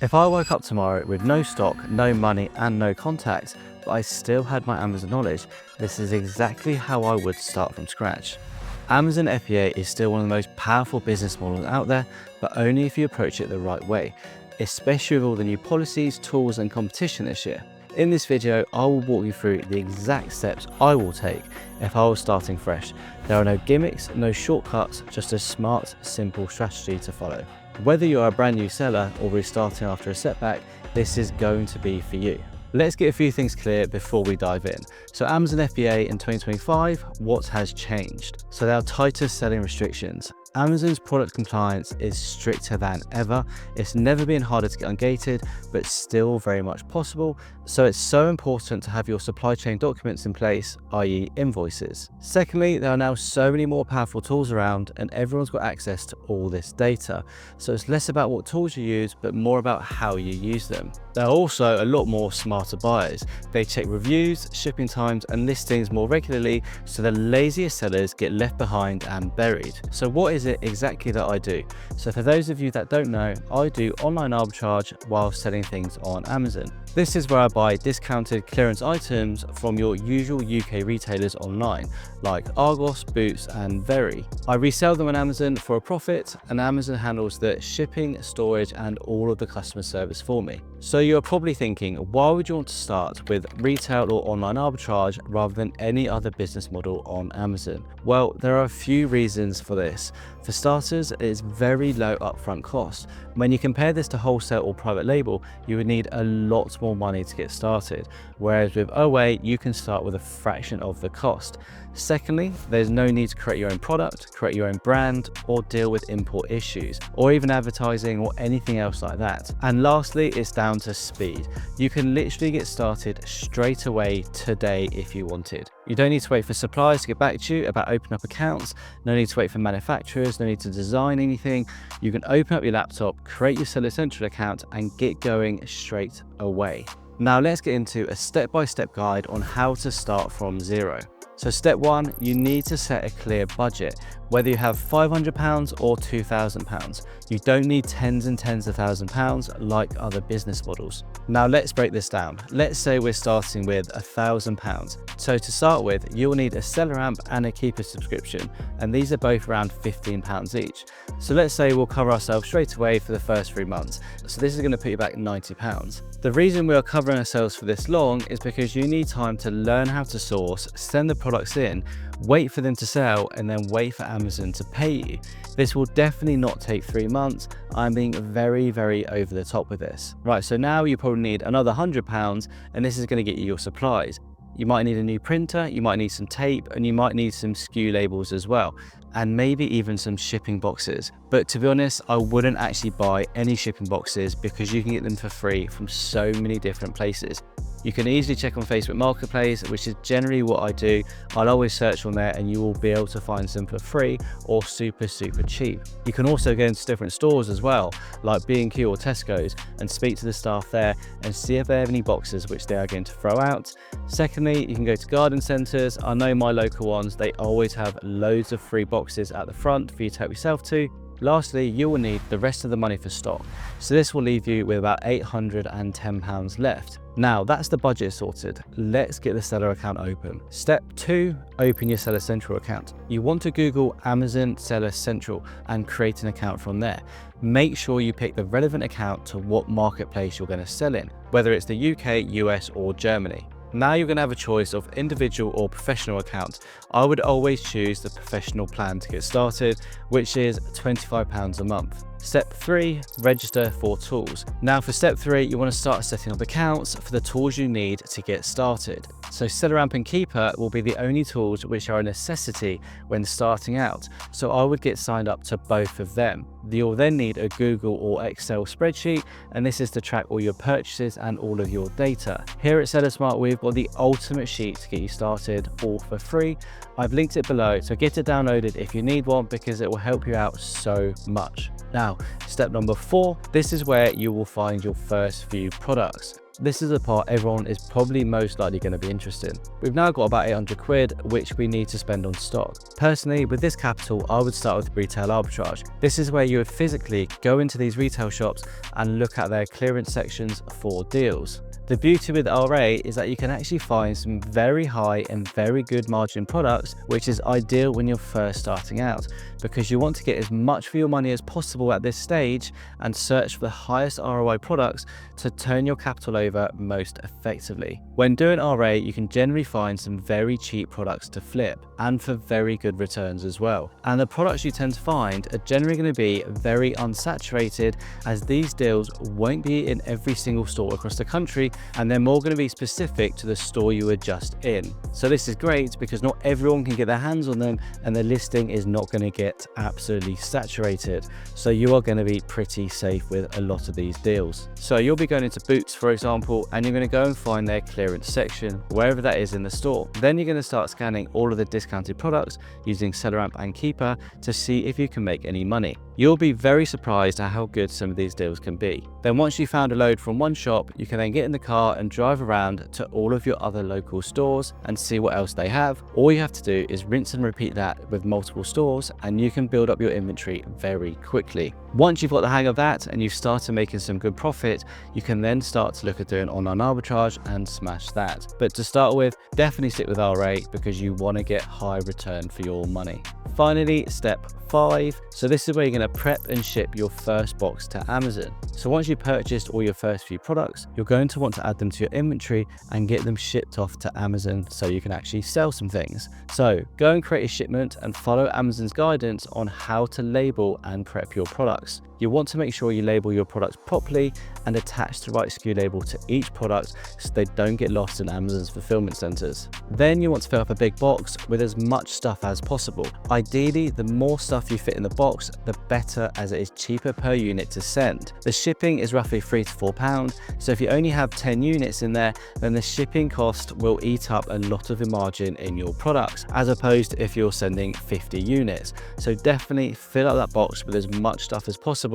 If I woke up tomorrow with no stock, no money and no contacts, but I still had my Amazon knowledge, this is exactly how I would start from scratch. Amazon FBA is still one of the most powerful business models out there, but only if you approach it the right way, especially with all the new policies, tools and competition this year. In this video, I will walk you through the exact steps I will take if I was starting fresh. There are no gimmicks, no shortcuts, just a smart, simple strategy to follow. Whether you're a brand new seller or restarting after a setback, this is going to be for you. Let's get a few things clear before we dive in. So Amazon FBA in 2025, what has changed? So there are tighter selling restrictions. Amazon's product compliance is stricter than ever. It's never been harder to get ungated, but still very much possible. So it's so important to have your supply chain documents in place, i.e. invoices. Secondly, there are now so many more powerful tools around and everyone's got access to all this data. So it's less about what tools you use, but more about how you use them. There are also a lot more smarter buyers. They check reviews, shipping times, and listings more regularly, so the laziest sellers get left behind and buried. So what is it exactly that I do? So for those of you that don't know, I do online arbitrage while selling things on Amazon. This is where I buy discounted clearance items from your usual UK retailers online, like Argos, Boots and Very. I resell them on Amazon for a profit, and Amazon handles the shipping, storage and all of the customer service for me. So you're probably thinking, why would you want to start with retail or online arbitrage rather than any other business model on Amazon? Well, there are a few reasons for this. For starters, it is very low upfront cost. When you compare this to wholesale or private label, you would need a lot more money to get started, whereas with OA, you can start with a fraction of the cost. Secondly, there's no need to create your own product, create your own brand, or deal with import issues, or even advertising or anything else like that. And lastly, it's down to speed. You can literally get started straight away today if you wanted. You don't need to wait for suppliers to get back to you about opening up accounts, no need to wait for manufacturers, no need to design anything. You can open up your laptop, create your Seller Central account and get going straight away. Now let's get into a step-by-step guide on how to start from zero. So step one, you need to set a clear budget, whether you have £500 or £2,000. You don't need tens and tens of thousands of pounds like other business models. Now let's break this down. Let's say we're starting with £1,000. So to start with, you'll need a seller amp and a keeper subscription, and these are both around £15 each. So let's say we'll cover ourselves straight away for the first 3 months. So this is going to put you back £90. The reason we are covering ourselves for this long is because you need time to learn how to source, send the products in, wait for them to sell, and then wait for Amazon to pay you. This will definitely not take 3 months. I'm being very, very over the top with this. Right, so now you probably need another £100, and this is going to get you your supplies. You might need a new printer, you might need some tape, and you might need some SKU labels as well, and maybe even some shipping boxes. But to be honest, I wouldn't actually buy any shipping boxes because you can get them for free from so many different places. You can easily check on Facebook Marketplace, which is generally what I do. I'll always search on there and you will be able to find some for free or super cheap. You can also go into different stores as well, like B&Q or Tesco's, and speak to the staff there and see if they have any boxes which they are going to throw out. Secondly, you can go to garden centres. I know my local ones, they always have loads of free boxes at the front for you to help yourself to. Lastly, you will need the rest of the money for stock. So this will leave you with about £810 left. Now that's the budget sorted. Let's get the seller account open. Step 2, open your Seller Central account. You want to Google Amazon Seller Central and create an account from there. Make sure you pick the relevant account to what marketplace you're going to sell in, whether it's the UK, US or Germany. Now you're going to have a choice of individual or professional account. I would always choose the professional plan to get started, which is £25 a month. Step 3, register for tools. Now for step 3, you want to start setting up accounts for the tools you need to get started. So Seller Amp and Keeper will be the only tools which are a necessity when starting out. So I would get signed up to both of them. You'll then need a Google or Excel spreadsheet, and this is to track all your purchases and all of your data. Here at Seller Smart, we've got the ultimate sheet to get you started all for free. I've linked it below, so get it downloaded if you need one because it will help you out so much. Now, step number 4, this is where you will find your first few products. This is the part everyone is probably most likely going to be interested in. We've now got about 800 quid, which we need to spend on stock. Personally, with this capital, I would start with retail arbitrage. This is where you would physically go into these retail shops and look at their clearance sections for deals. The beauty with RA is that you can actually find some very high and very good margin products, which is ideal when you're first starting out, because you want to get as much for your money as possible at this stage and search for the highest ROI products to turn your capital over most effectively. When doing RA, you can generally find some very cheap products to flip and for very good returns as well. And the products you tend to find are generally going to be very unsaturated, as these deals won't be in every single store across the country, and they're more going to be specific to the store you were just in. So this is great because not everyone can get their hands on them, and the listing is not going to get absolutely saturated. So you are going to be pretty safe with a lot of these deals. So you'll be going into Boots, for example, and you're going to go and find their clearance section, wherever that is in the store. Then you're going to start scanning all of the discounted products using SellerAmp and Keeper to see if you can make any money. You'll be very surprised at how good some of these deals can be. Then once you found a load from one shop, you can then get in the car and drive around to all of your other local stores and see what else they have. All you have to do is rinse and repeat that with multiple stores, and you can build up your inventory very quickly. Once you've got the hang of that and you've started making some good profit, you can then start to look at doing online arbitrage and smash that. But to start with, definitely stick with RA because you want to get high return for your money. Finally, step 5. So this is where you're going to prep and ship your first box to Amazon. So once you've purchased all your first few products, you're going to want to add them to your inventory and get them shipped off to Amazon so you can actually sell some things. So go and create a shipment and follow Amazon's guidance on how to label and prep your products. You want to make sure you label your products properly and attach the right SKU label to each product so they don't get lost in Amazon's fulfillment centers. Then you want to fill up a big box with as much stuff as possible. Ideally, the more stuff you fit in the box, the better, as it is cheaper per unit to send. The shipping is roughly £3 to £4, so if you only have 10 units in there, then the shipping cost will eat up a lot of the margin in your products, as opposed to if you're sending 50 units. So definitely fill up that box with as much stuff as possible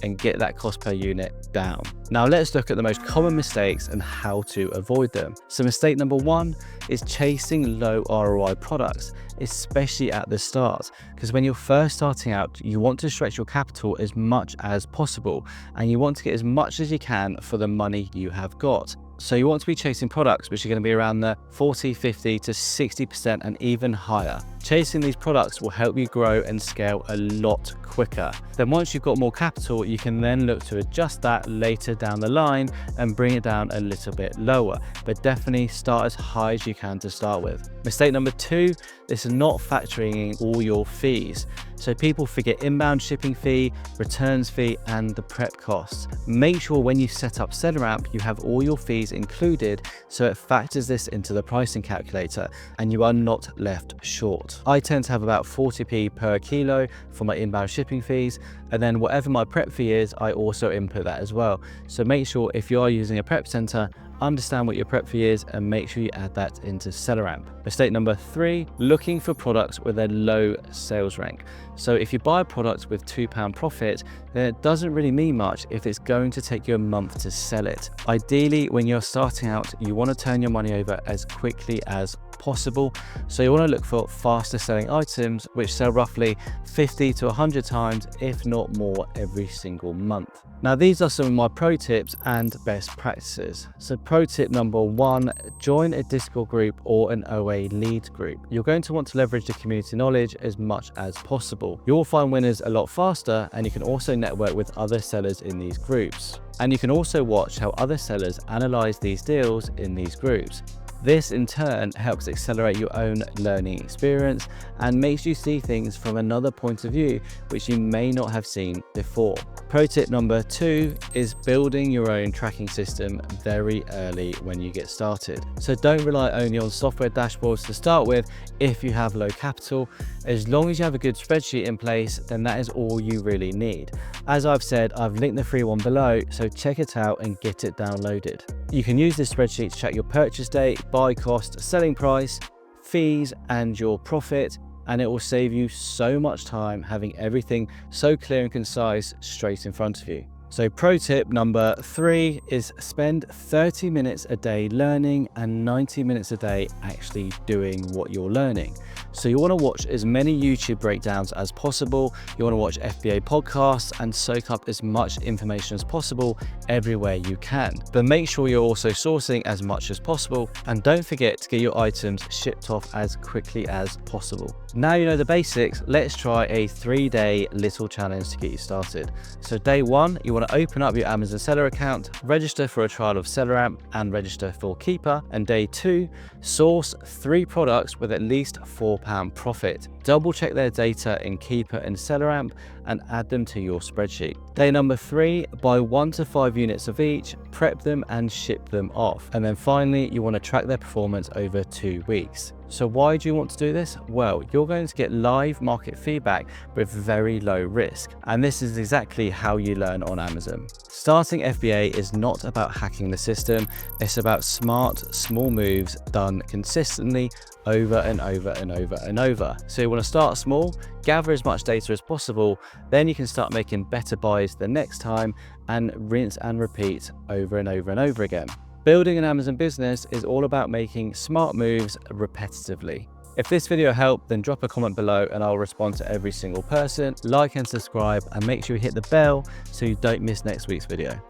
and get that cost per unit down. Now let's look at the most common mistakes and how to avoid them. So mistake number 1 is chasing low ROI products, especially at the start, because when you're first starting out, you want to stretch your capital as much as possible and you want to get as much as you can for the money you have got. So you want to be chasing products which are going to be around the 40, 50 to 60% and even higher. Chasing these products will help you grow and scale a lot quicker. Then once you've got more capital, you can then look to adjust that later down the line and bring it down a little bit lower, but definitely start as high as you can to start with. Mistake number 2 is not factoring in all your fees. So people forget inbound shipping fee, returns fee, and the prep costs. Make sure when you set up SellerAmp, you have all your fees included so it factors this into the pricing calculator and you are not left short. I tend to have about 40p per kilo for my inbound shipping fees, and then whatever my prep fee is, I also input that as well. So make sure if you are using a prep center, understand what your prep fee is and make sure you add that into SellerAmp. Mistake number 3, looking for products with a low sales rank. So if you buy a product with £2 profit, then it doesn't really mean much if it's going to take you a month to sell it. Ideally, when you're starting out, you want to turn your money over as quickly as possible. So you want to look for faster selling items which sell roughly 50 to 100 times, if not more, every single month. Now these are some of my pro tips and best practices. So pro tip number 1, join a Discord group or an OA lead group. You're going to want to leverage the community knowledge as much as possible. You will find winners a lot faster, and you can also network with other sellers in these groups. And you can also watch how other sellers analyze these deals in these groups. This in turn helps accelerate your own learning experience and makes you see things from another point of view which you may not have seen before. Pro tip number 2 is building your own tracking system very early when you get started. So don't rely only on software dashboards to start with if you have low capital. As long as you have a good spreadsheet in place, then that is all you really need. As I've said, I've linked the free one below, so check it out and get it downloaded. You can use this spreadsheet to track your purchase date, buy cost, selling price, fees, and your profit, and it will save you so much time having everything so clear and concise straight in front of you. So pro tip number 3 is spend 30 minutes a day learning and 90 minutes a day actually doing what you're learning. So you want to watch as many YouTube breakdowns as possible. You want to watch FBA podcasts and soak up as much information as possible everywhere you can. But make sure you're also sourcing as much as possible, and don't forget to get your items shipped off as quickly as possible. Now you know the basics, let's try a 3-day little challenge to get you started. So day 1, you want to open up your Amazon seller account, register for a trial of SellerAmp and register for Keeper. And day 2, source 3 products with at least £4 profit. Double check their data in Keeper and SellerAmp and add them to your spreadsheet. Day number 3, buy 1 to 5 units of each, prep them and ship them off. And then finally, you want to track their performance over 2 weeks. So why do you want to do this? Well, you're going to get live market feedback with very low risk. And this is exactly how you learn on Amazon. Starting FBA is not about hacking the system. It's about smart, small moves done consistently over and over and over and over. So you want to start small, gather as much data as possible, then you can start making better buys the next time and rinse and repeat over and over and over again. Building an Amazon business is all about making smart moves repetitively. If this video helped, then drop a comment below and I'll respond to every single person. Like and subscribe, and make sure you hit the bell so you don't miss next week's video.